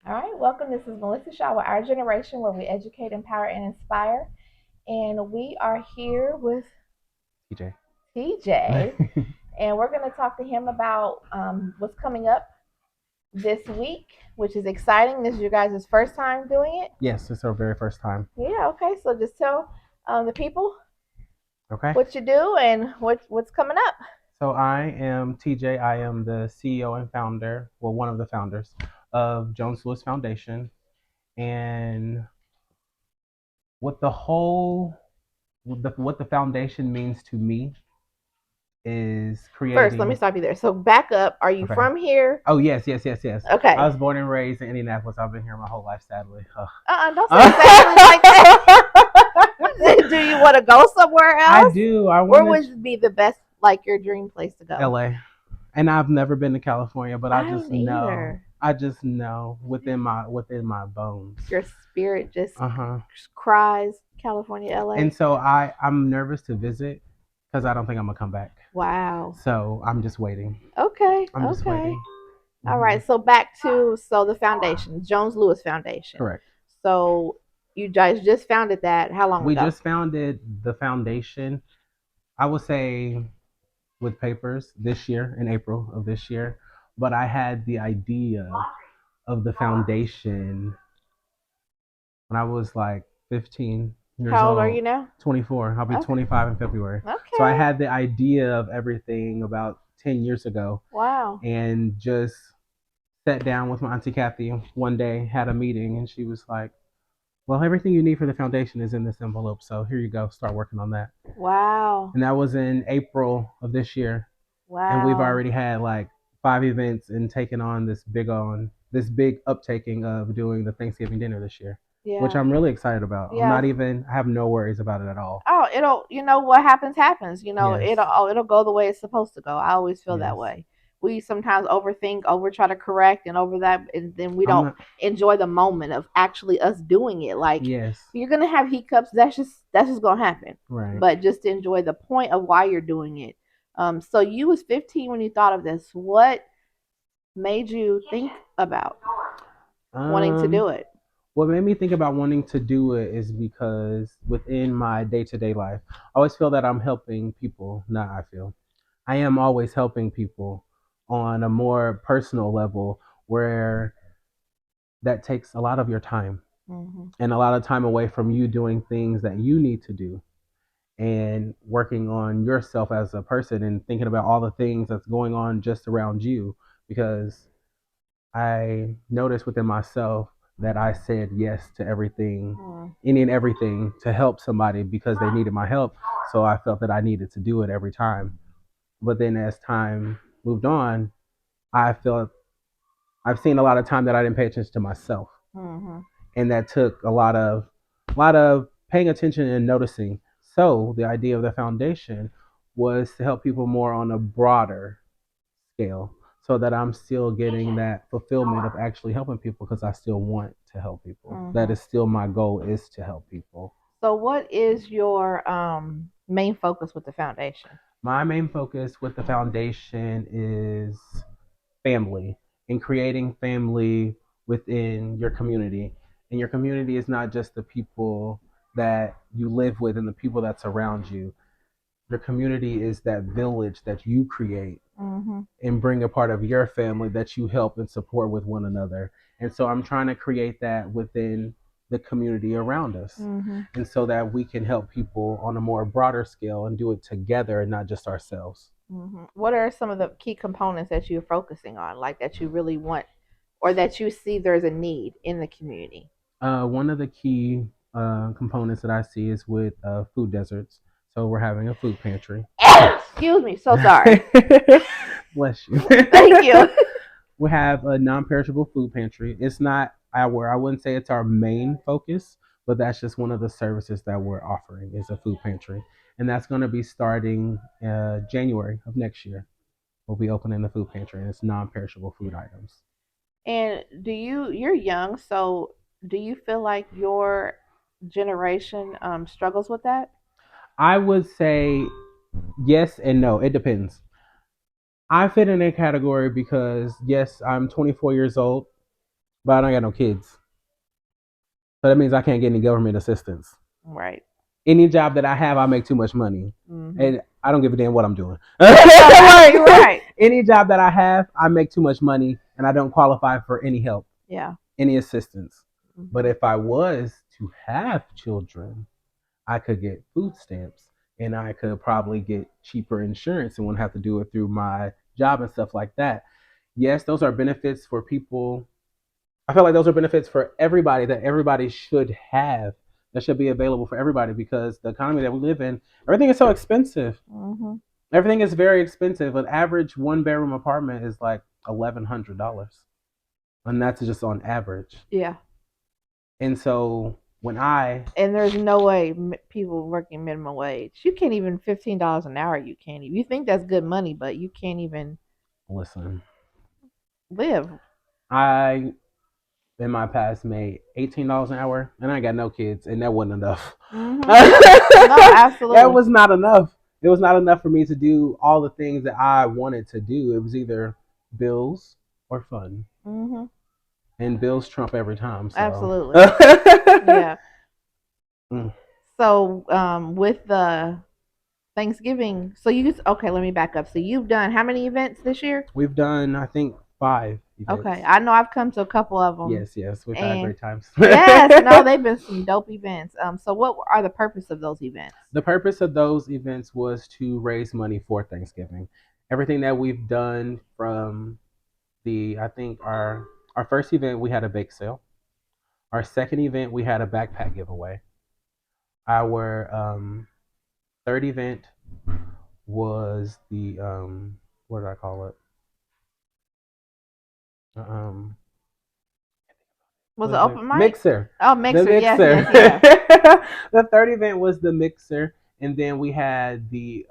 All right, welcome. This is Melissa Shaw with Our Generation, where we educate, empower, and inspire. And we are here with TJ. TJ, and we're going to talk to him about what's coming up this week, which is exciting. This is your guys' first time doing it. Yes, it's our very first time. Yeah, okay. So just tell the people Okay. what you do and what's coming up. So I am TJ. I am the CEO and founder, well, one of the founders of Jones Lewis Foundation. And what the whole, what the foundation means to me is First, let me creating. stop you there. So back up. Are you Okay. from here? Oh, yes, yes, yes, yes. I Okay. was born and raised in Indianapolis. I've been here my whole life, sadly. Ugh. Don't say sadly like that. Do you want to go somewhere I else? do. I Where want to would be the best, like your dream place to go? LA. And I've never been to California, but I haven't either. I just know within my bones. Your spirit just Uh-huh. cries California, And LA. so I'm nervous to visit because I don't think I'm gonna come back. Wow. So I'm just waiting. Okay. I'm just Okay. waiting. All Hmm. right. So back to the foundation, Jones Lewis Foundation. Correct. So you guys just founded that. How long We ago? just founded the foundation, I would say with papers this year in April of this year, but I had the idea of the foundation when I was like 15 years How old are old, you now? 24. I'll be Okay. 25 in February. So I Okay. had the idea of everything about 10 years ago Wow. and just sat down with my auntie Kathy one day, had a meeting, and she was like, well, everything you need for the foundation is in this envelope. So here you go. Start working on that. Wow. And that was in April of this year. And we've Wow. already had like 5 events and taken on this big uptaking of doing the Thanksgiving dinner this year, which Yeah. I'm really excited about. Yeah. I have no worries about it at all. Oh, it'll, what happens happens. Yes, It'll go the way it's supposed to go. I always feel that yes. way. We sometimes overthink, over try to correct, and over that, and then we I'm don't not, enjoy the moment of actually us doing it. Like, yes, you're gonna have hiccups. That's just gonna happen. right. But just enjoy the point of why you're doing it. So you was 15 when you thought of this. What made you think about wanting to Um, do it? what made me think about wanting to do it is because within my day to day life, I always feel that I'm helping people. Not I feel. I am always helping people on a more personal level where that takes a lot of your time Hmm. and a lot of time away from you doing things that you need to do and working on yourself as a person and thinking about all the things that's going on just around you because I noticed within myself that I said yes to everything, Mm. any and everything to help somebody because they needed my help. So I felt that I needed to do it every time. But then as time moved on, I felt I've seen a lot of time that I didn't pay attention to myself. Hmm. And that took a lot of paying attention and noticing. So the idea of the foundation was to help people more on a broader scale so that I'm still getting that fulfillment of actually helping people because I still want to help people. That Hmm. is still my goal is to help people. So, what is your main focus with the foundation? My main focus with the foundation is family and creating family within your community. And your community is not just the people that you live with and the people that surround you. Your community is that village that you create Mm-hmm. and bring a part of your family that you help and support with one another. And so I'm trying to create that within the community around us. Mm-hmm. And so that we can help people on a more broader scale and do it together and not just ourselves. Mm-hmm. What are some of the key components that you're focusing on, like that you really want, or that you see there's a need in the community? One of the key components that I see is with food deserts. So we're having a food pantry. Excuse me, so sorry. Bless you. Thank you. We have a non-perishable food pantry. It's not our, I wouldn't say it's our main focus, but that's just one of the services that we're offering is a food pantry, and that's going to be starting January of next year. We'll be opening the food pantry, and it's non-perishable food items. And you're young, so do you feel like your generation struggles with that? I would say yes and no. It depends. I fit in a category because yes, I'm 24 years old. but I don't got no kids. So that means I can't get any government assistance. Right. Any job that I have, I make too much money, Mm-hmm. and I don't give a damn what I'm doing. You're Like, right. any job that I have, I make too much money, and I don't qualify for any help, Yeah. any assistance. But Mm-hmm. if I was to have children, I could get food stamps, and I could probably get cheaper insurance and wouldn't have to do it through my job and stuff like that. Yes, those are benefits for people. I feel like those are benefits for everybody that everybody should have. That should be available for everybody because the economy that we live in, everything is so expensive. Mm-hmm. Everything is very expensive. An average one bedroom apartment is like $1,100, and that's just on average. Yeah. And so when I And there's no way people working minimum wage. You can't even $15 an hour. You can't even. You think that's good money, but you can't even listen, live. I in my past made $18 an hour, and I got no kids, and that wasn't enough. Mm-hmm. No, That absolutely. was not enough. It was not enough for me to do all the things that I wanted to do. It was either bills or fun, Mm-hmm. and bills trump every time. So, Absolutely. Yeah. So, with the Thanksgiving, so you just okay. Let me back up. So you've done how many events this year? we've done, I think, 5 events. Okay, I know I've come to a couple of them, Yes, yes, we've had and great times. yes, no, they've been some dope events. So what are the purpose of those events? The purpose of those events was to raise money for Thanksgiving. Everything that we've done from I think our first event we had a bake sale. Our second event we had a backpack giveaway. Our third event was the what did I call it? Um, Was what it is it? open mic? Mixer. Oh, The mixer. Yes, mixer. yes, yeah. The third event was the mixer, and then we had the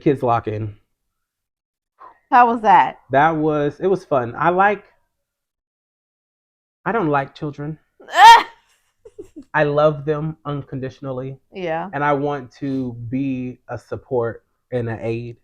kids lock in. How was that? It was fun. I don't like children. I love them unconditionally, Yeah. and I want to be a support and an aid.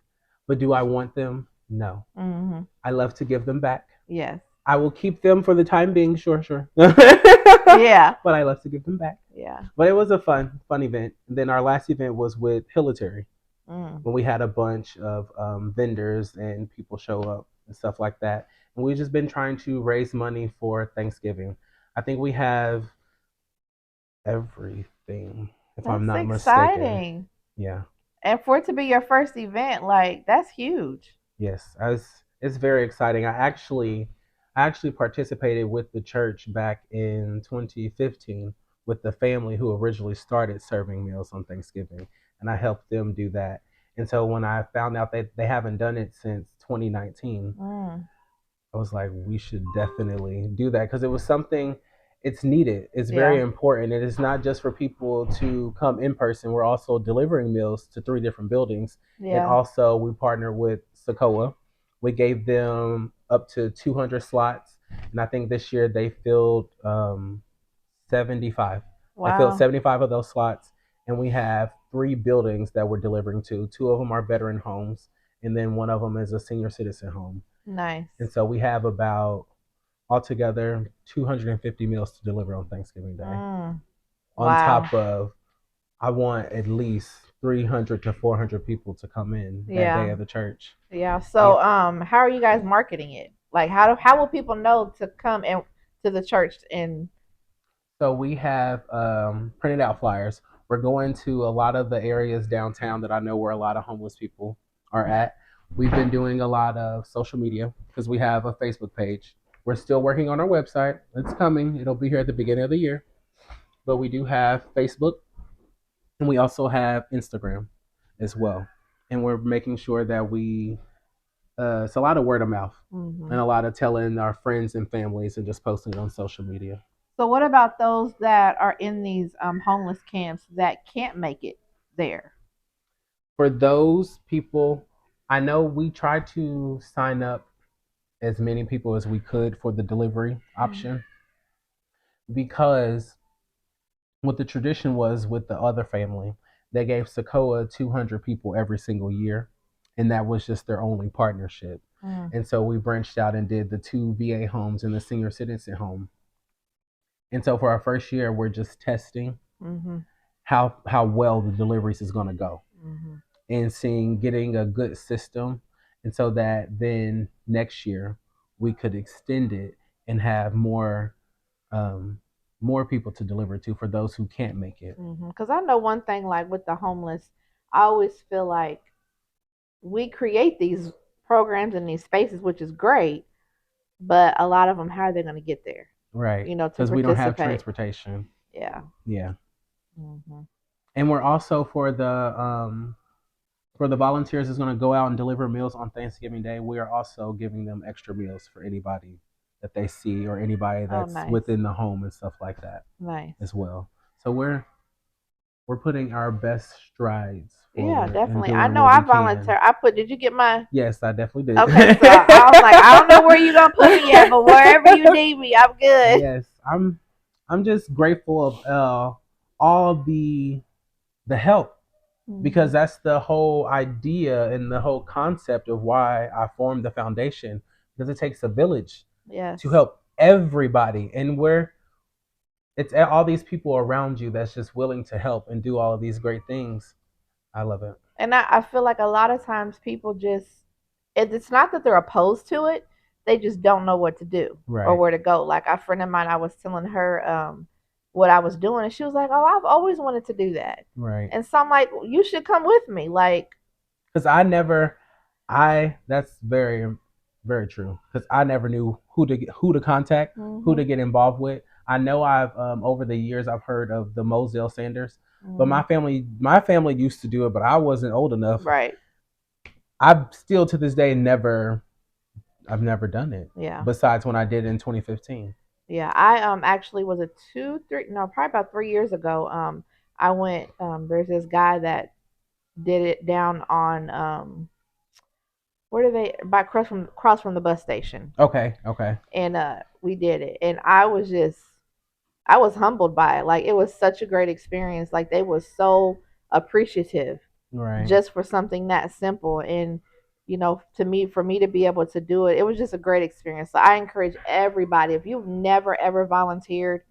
But do I want them? No. Mm-hmm. I love to give them back. Yes. I will keep them for the time being, sure, sure. Yeah. But I love to give them back. Yeah. But it was a fun event. And then our last event was with Hilitary Mm. when we had a bunch of vendors and people show up and stuff like that. And we've just been trying to raise money for Thanksgiving. I think we have everything, if I'm That's not mistaken. exciting. Yeah. And for it to be your first event, like that's huge. Yes. It's very exciting. I actually participated with the church back in 2015 with the family who originally started serving meals on Thanksgiving, and I helped them do that. And so when I found out that they haven't done it since 2019, Mm. I was like, we should definitely do that because it was something. It's needed. It's very Yeah. important. And it's not just for people to come in person. We're also delivering meals to 3 different buildings. And Yeah. also, we partner with Sokoa. We gave them up to 200 slots. And I think this year they filled 75. They filled Wow. 75 of those slots. And we have 3 buildings that we're delivering to. 2 of them are veteran homes. And then one of them is a senior citizen home. Nice. And so we have about altogether 250 meals to deliver on Thanksgiving Day. Mm. On Wow. top of, I want at least 300 to 400 people to come in that day Yeah. of the church. Yeah. And So, how are you guys marketing it? Like, how will people know to come and to the church and so we have printed out flyers. We're going to a lot of the areas downtown that I know where a lot of homeless people are at. We've been doing a lot of social media because we have a Facebook page. We're still working on our website. It's coming. It'll be here at the beginning of the year. But we do have Facebook, and we also have Instagram as well. And we're making sure that it's a lot of word of mouth hmm and a lot of telling our friends and families and just posting it on social media. So what about those that are in these homeless camps that can't make it there? For those people, I know we try to sign up as many people as we could for the delivery option because what the tradition was with the other family, they gave Sokoa 200 people every single year, and that was just their only partnership. Mm. And so we branched out and did the two VA homes and the senior citizen home. And so for our first year, we're just testing Mm-hmm. how well the deliveries is going to go Mm-hmm. and seeing getting a good system, and so that then next year we could extend it and have um, more people to deliver to for those who can't make it. Because I know one thing, like with the homeless, I always feel like we create these programs and these spaces, which is great, but a lot of them, how are they going to get there? Right, To because we don't have participate. transportation. Yeah. Yeah, Mm-hmm. and we're also for the volunteers is going to go out and deliver meals on Thanksgiving Day. We are also giving them extra meals for anybody that they see or anybody Oh, that's nice. within the home and stuff like that Nice. as well. So we're putting our best strides Yeah, forward and definitely. I doing know what I we can. volunteer. I put, did you get my? Yes, I definitely did. Okay, so I was like, I don't know where you gonna put me at, but wherever you need me, I'm good. Yes, I'm just grateful of all the help, because Mm-hmm. that's the whole idea and the whole concept of why I formed the foundation, because it takes a village Yes. to help everybody, and it's all these people around you that's just willing to help and do all of these great things. I love it. And I feel like a lot of times people just, it's not that they're opposed to it, they just don't know what to do or Right, where to go. Like a friend of mine, I was telling her what I was doing, and she was like, "Oh, I've always wanted to do that." right. And so I'm like, "You should come with me." Like, Because I never, I that's very very true. Because I never knew who to contact, who mm-hmm, to get involved with. I know I've over the years I've heard of the Moselle Sanders, but mm-hmm, my family used to do it, but I wasn't old enough. right, I've still to this day I've never done it. yeah. Besides when I did in 2015. Yeah, I actually was a 2, 3, no, probably about 3 years ago. I went. There's this guy that did it down on where do they by cross from the bus station, Okay, okay, and we did it, and I was humbled by it. Like it was such a great experience. Like they was so appreciative right. just for something that simple, and to me, for me to be able to do it, it was just a great experience. So I encourage everybody, if you've never ever volunteered,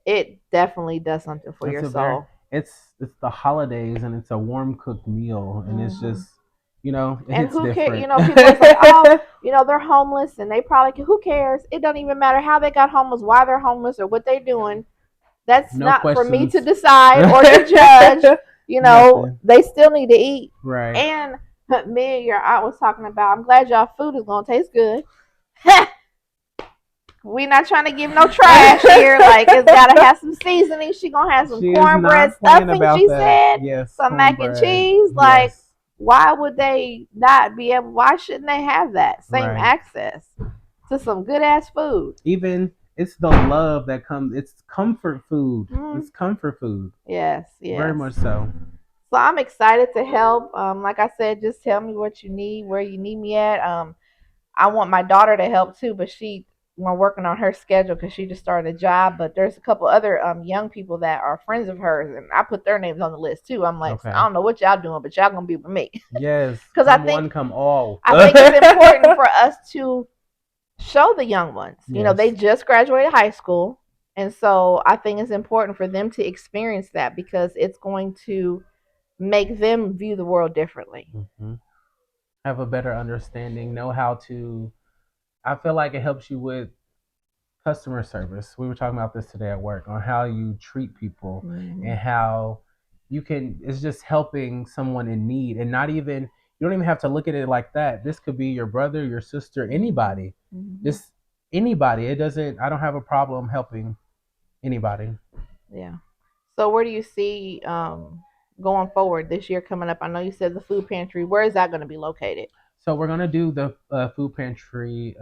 it definitely does something for It's your a very soul. it's the holidays and it's a warm cooked meal and it's Hmm. just it And hits who cares? different. People are like, oh, they're homeless, and they probably who cares? It doesn't even matter how they got homeless, why they're homeless, or what they're doing. That's No not for me to questions. decide or to judge. Nothing. They still need to eat. Right. And me and your aunt was talking about, I'm glad y'all food is gonna taste good. We not trying to give no trash here. Like it's gotta have some seasoning. She gonna have some She is cornbread not playing stuffing. about She that. said Yes, some mac and cornbread. cheese. Like Yes. why would they not be able? Why shouldn't they have that same Right. access to some good ass food? Even it's the love that comes. It's comfort food. Mm, It's comfort food. yes, Very yes. much so. So I'm excited to help. Like I said, just tell me what you need, where you need me at. I want my daughter to help too, but we're working on her schedule because she just started a job. But there's a couple other young people that are friends of hers, and I put their names on the list too. I'm like, I Okay. don't know what y'all doing, but y'all gonna be with me Yes. because Come one, come all. I think it's important for us to show the young ones. Yes. They just graduated high school, and so I think it's important for them to experience that because it's going to make them view the world differently. Hmm. Have a better understanding. Know how to. I feel like it helps you with customer service. We were talking about this today at work on how you treat people Mm-hmm. and how you can. It's just helping someone in need, and not even you don't even have to look at it like that. This could be your brother, your sister, anybody. Mm-hmm. Just anybody. It doesn't. I don't have a problem helping anybody. Yeah. So where do you see going forward this year coming up? I know you said the food pantry. Where is that going to be located? So we're gonna do the food pantry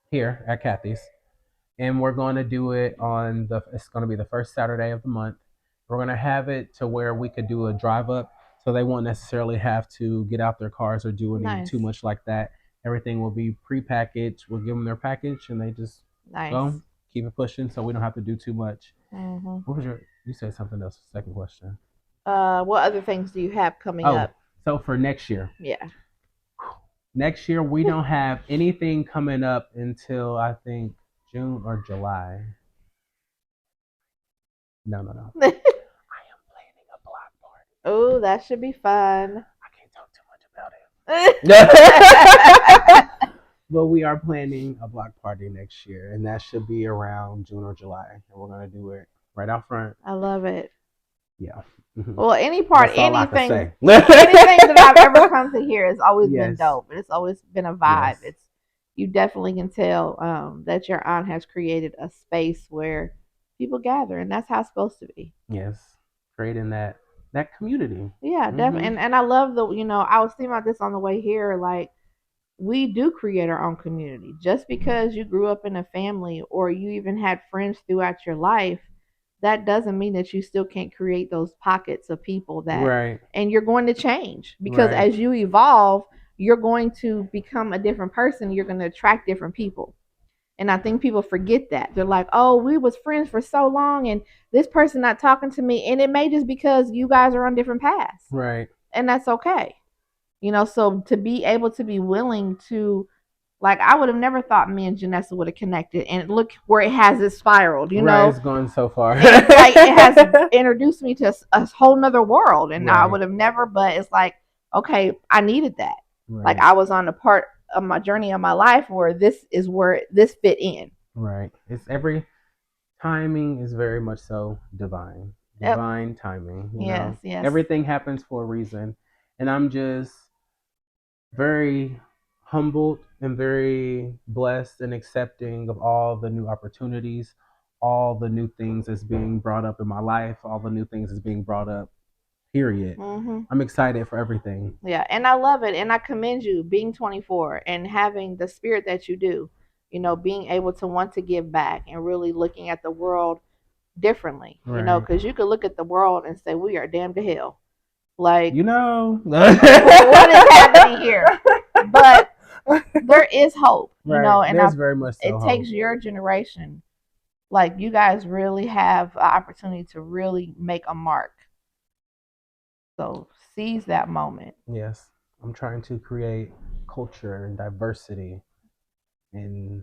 here at Kathy's, and we're going to do it on the. It's going to be the first Saturday of the month. We're going to have it to where we could do a drive up, so they won't necessarily have to get out their cars or do any Nice, too much like that. Everything will be pre-packaged. We'll give them their package, and they just nice. go keep it pushing, so we don't have to do too much. Hmm. What was your? You said something else. Second question. What other things do you have coming Oh, up? so for next year, Yeah. Next year we don't have anything coming up until I think June or July. No, no, no. I am planning a block party. Oh, that should be fun. I can't talk too much about it. But we are planning a block party next year, and that should be around June or July, and we're gonna do it right out front. I love it. Yeah. Mhm. Well, any part, That's all I can anything, say. anything that I've ever come to hear has always been Yes. dope. It's always been a vibe. Yes. It's you definitely can tell that your aunt has created a space where people gather, and that's how it's supposed to be. Yes. Creating that community. Yeah, definitely. Hmm. And I love the I was thinking about this on the way here. Like we do create our own community. Just because you grew up in a family or you even had friends throughout your life, that doesn't mean that you still can't create those pockets of people that Right. and you're going to change because Right. as you evolve, you're going to become a different person, you're going to attract different people. And I think people forget that. They're like, "Oh, we was friends for so long and this person not talking to me." And it may just because you guys are on different paths. Right. And that's okay. So to be able to be willing to like I would have never thought me and Janessa would have connected and look where it has it spiraled, Right. It's going so far. And it's like it has introduced me to a whole nother world and I Right. would have never, but it's like, okay, I needed that. Like Right. I was on a part of my journey of my life where this is where this fit in. Right. It's every timing is very much so divine. Yep. Divine timing, Yes, yes. Everything happens for a reason. And I'm just very humbled and very blessed and accepting of all the new opportunities, all the new things that's being brought up in my life, all the new things that's being brought up, period. Mm-hmm. I'm excited for everything. Yeah, and I love it, and I commend you being 24 and having the spirit that you do. Being able to want to give back and really looking at the world differently. Right. Because you could look at the world and say we are damned to hell. Like, What is happening here? But there is hope, Right. and There's very much so it hope. takes your generation. Like, you guys really have an opportunity to really make a mark. So seize that moment. Yes. I'm trying to create culture and diversity and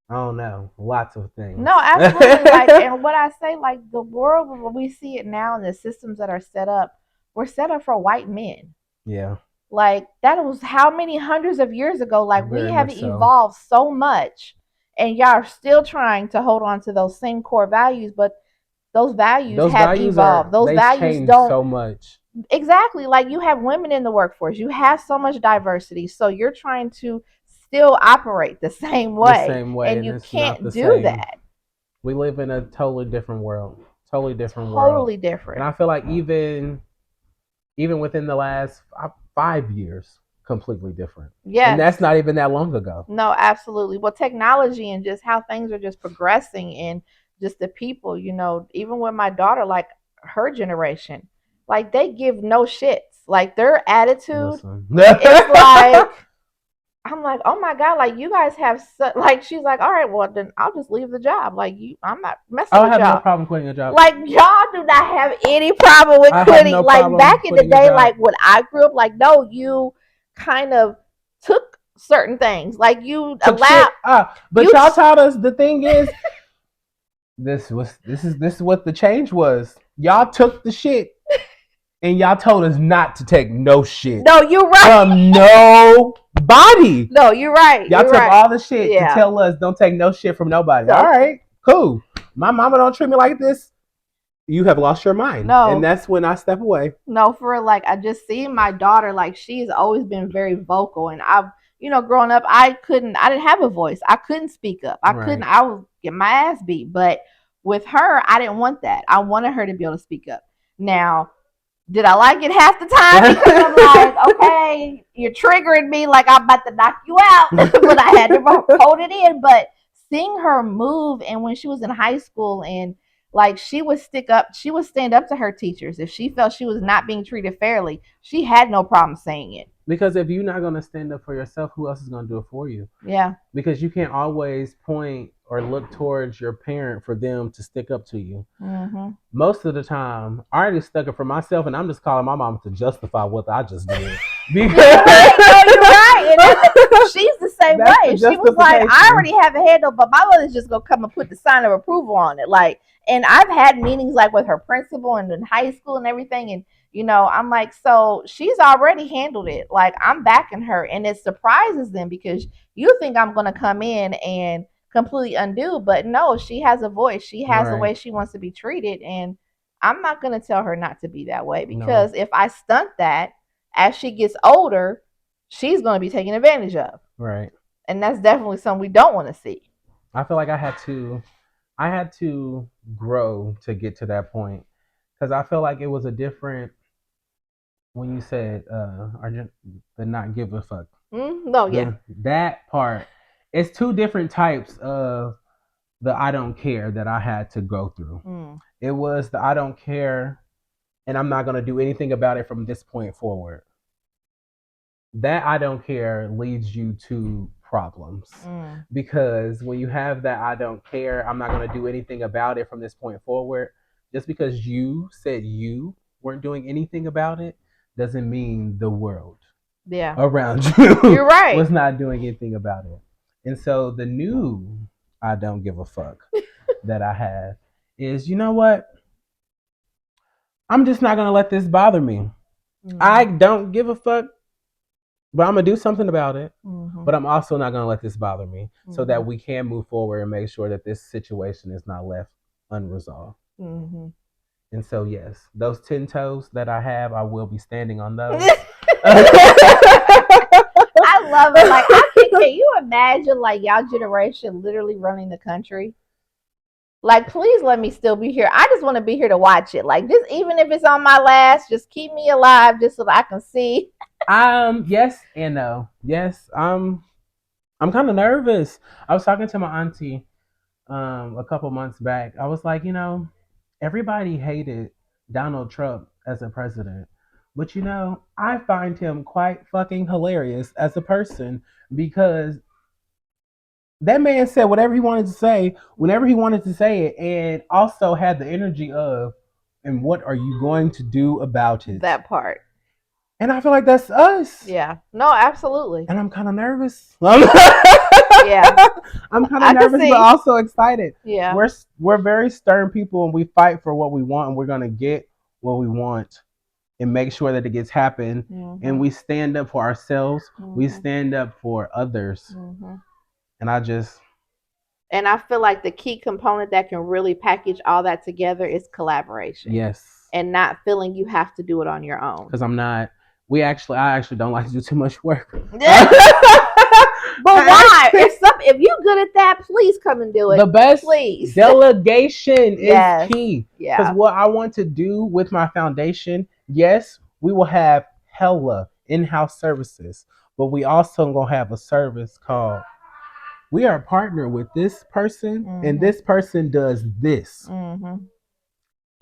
I don't know, lots of things. No, absolutely. Like, and what I say, like the world we see it now, and the systems that are set up, were set up for white men. Yeah. Like that was how many hundreds of years ago. Like we Very have much so. evolved so much, and y'all are still trying to hold on to those same core values, but those values have evolved. Those values changed don't so much. exactly like you have women in the workforce. You have so much diversity, so you're trying to still operate the same The way, same way, and you it's not can't the do same. that. We live in a totally different world. Totally different world. Totally And different. I feel like even within the last 5 years, completely different. Yes. And that's not even that long ago. No, absolutely. Well, technology and just how things are just progressing and just the people, even with my daughter, like her generation, like they give no shits. Like their attitude Listen. is like, I'm like, oh my God, like you guys have, like, she's like, all right, well, then I'll just leave the job. Like, I'm not messing I'll with have y'all. no problem quitting a job. Like, y'all do not have any problem with I have quitting. no Like, problem back in the quitting a day, job. like when I grew up, like, no, you kind of took certain things. Like, you allowed. But y'all taught us the thing is, this is what the change was. Y'all took the shit and y'all told us not to take no shit. No, you're right. From nobody. No, you're right. Y'all You're took right. all the shit Yeah. to tell us don't take no shit from nobody. So- All right, cool. My mama don't treat me like this. You have lost your mind. No. And that's when I step away. No, for real, like I just see my daughter, like she's always been very vocal, and I've, growing up, I didn't have a voice. I couldn't speak up. I Right. couldn't. I was get my ass beat. But with her, I didn't want that. I wanted her to be able to speak up. Now, did I like it half the time? Because I'm like, okay, you're triggering me, like I'm about to knock you out. But I had to hold it in. But seeing her move, and when she was in high school, and like she would stand up to her teachers if she felt she was not being treated fairly. She had no problem saying it. Because if you're not going to stand up for yourself, who else is going to do it for you? Yeah. Because you can't always point or look towards your parent for them to stick up to you. Mm-hmm. Most of the time, I already stuck up for myself, and I'm just calling my mom to justify what I just did. Because you're right. she's the same That's the way. She was like, I justification. already have a handle, but my mother's just gonna come and put the sign of approval on it. Like, and I've had meetings like with her principal and in high school and everything, and I'm like, so she's already handled it. Like, I'm backing her, and it surprises them because you think I'm gonna come in and completely undo, but no, she has a voice. She has a Right. way she wants to be treated, and I'm not gonna tell her not to be that way No. because if I stunt that as she gets older, she's gonna be taken advantage of, Right. and that's definitely something we don't want to see. I feel like I had to grow to get to that point because I feel like it was a different when you said the not give a fuck. No, yeah. That part, it's two different types of the I don't care that I had to go through. Mm. It was the I don't care and I'm not gonna do anything about it from this point forward. That I don't care leads you to problems. Mm. Because when you have that I don't care, I'm not going to do anything about it from this point forward, just because you said you weren't doing anything about it doesn't mean the world Yeah. around You're you right. was not doing anything about it. And so the new I don't give a fuck that I have is, you know what? I'm just not going to let this bother me. I Mm-hmm. don't give a fuck, but I'm gonna do something about it. Mm-hmm. But I'm also not gonna let this bother me, so Mm-hmm. that we can move forward and make sure that this situation is not left unresolved. Mm-hmm. And so, yes, those 10 toes that I have, I will be standing on those. I love it. Like, can you imagine like y'all generation literally running the country? Like, please let me still be here. I just want to be here to watch it. Like, this, even if it's on my last, just keep me alive, just so that I can see. Yes and no. Yes, I'm kind of nervous. I was talking to my auntie a couple months back. I was like, everybody hated Donald Trump as a president. But I find him quite fucking hilarious as a person because that man said whatever he wanted to say whenever he wanted to say it and also had the energy of, and what are you going to do about it? That part. And I feel like that's us. Yeah. No, absolutely. And I'm kind of nervous. Yeah. I'm kind of I can nervous, but see. also excited. Yeah. We're very stern people, and we fight for what we want, and we're gonna get what we want, and make sure that it gets happen. And Mm-hmm. we stand up for ourselves. We Mm-hmm. stand up for others. Mm-hmm. And I just And I feel like the key component that can really package all that together is collaboration yes, and not feeling you have to do it on your own. because I'm not. I actually don't like to do too much work. But why? If you're good at that, please come and do it. The best Please. delegation is Yes. key. Because Yeah. what I want to do with my foundation, yes, we will have hella in-house services, but we also gonna have a service called we are partnered with this person, and Mm-hmm. this person does this. Mm-hmm.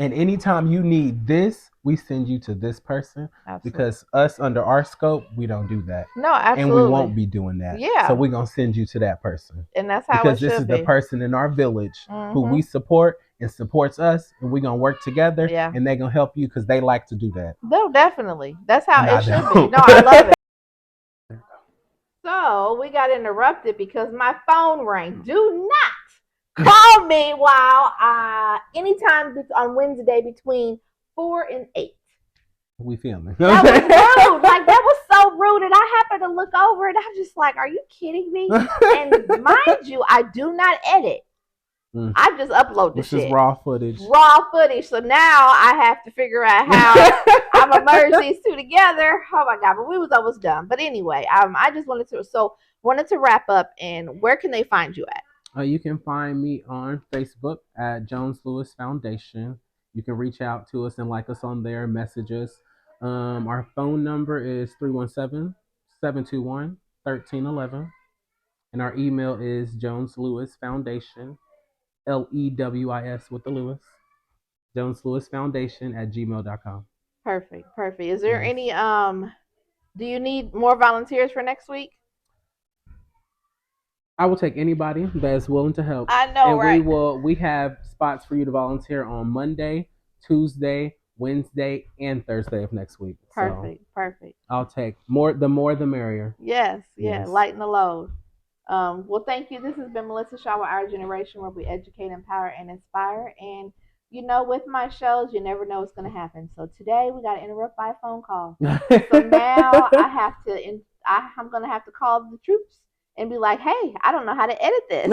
And anytime you need this, we send you to this person Absolutely. because us under our scope, we don't do that. No, And we absolutely. won't be doing that. So Yeah. we're going to send you to that person And that's how it because this should is the be. person in our village who Mm-hmm. we support and supports us. And we're going to work together Yeah. and they're going to help you because they like to do that. No, definitely. That's how And I it should be. don't. No, I love it. So we got interrupted because my phone rang. Do not call me while anytime on Wednesday between 4 and 8. We filming. That was rude. Like, that was so rude. And I happened to look over and I'm just like, are you kidding me? And mind you, I do not edit. I just upload the This is shit. raw footage. Raw footage. So now I have to figure out how I'm gonna merge these two together. Oh my god! But we was almost done. But anyway, I just wanted to wrap up. And where can they find you at? You can find me on Facebook at Jones Lewis Foundation. You can reach out to us and like us on there, message us. Our phone number is 317-721-1311. And our email is Jones Lewis Foundation, Lewis with the Lewis, Jones Lewis Foundation at gmail.com. Perfect. Perfect. Is there Yes. any do you need more volunteers for next week? I will take anybody that is willing to help. I know, And right? we have spots for you to volunteer on Monday, Tuesday, Wednesday and Thursday of next week. So Perfect. Perfect. I'll take more. The more, the merrier. Yes. Yeah. Yes. Lighten the load. Well, thank you. This has been Melissa Shaw with Our Generation, where we educate, empower, and inspire. And with my shows, you never know what's going to happen. So today we got to interrupt by a phone call. So now I have to. I'm going to have to call the troops and be like, "Hey, I don't know how to edit this."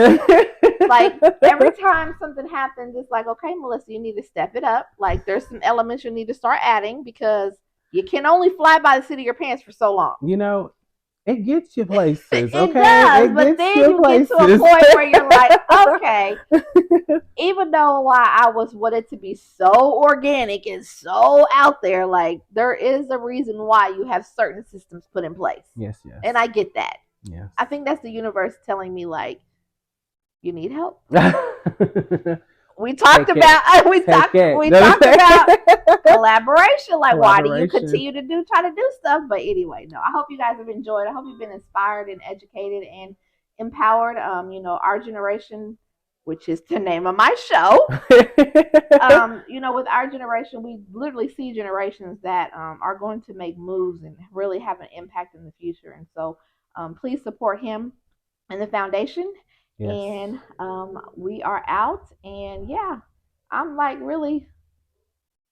Like every time something happens, it's like, "Okay, Melissa, you need to step it up. Like there's some elements you need to start adding because you can only fly by the seat of your pants for so long." You know, it gets you places, It okay? does, It but gets then you you get to a places. point where you're like, okay, even though why I was wanted to be so organic and so out there, like there is a reason why you have certain systems put in place. Yes, yes. And I get that. Yes. I think that's the universe telling me like you need help. We talked about we talked about collaboration. Like, why do you continue to try to do stuff? But anyway, no. I hope you guys have enjoyed. I hope you've been inspired and educated and empowered. Our generation, which is the name of my show. With our generation, we literally see generations that are going to make moves and really have an impact in the future. And so, please support him and the foundation. Yes. And we are out. And yeah, I'm like really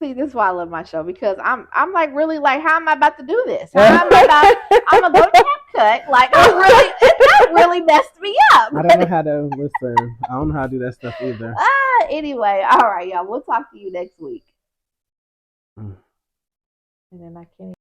see this is why I love my show because I'm like really like how am I about to do this? How am I about I'm gonna go cut like that really messed me up. I don't know how to listen. I don't know how to do that stuff either. Anyway, all right, y'all. We'll talk to you next week. And then I can't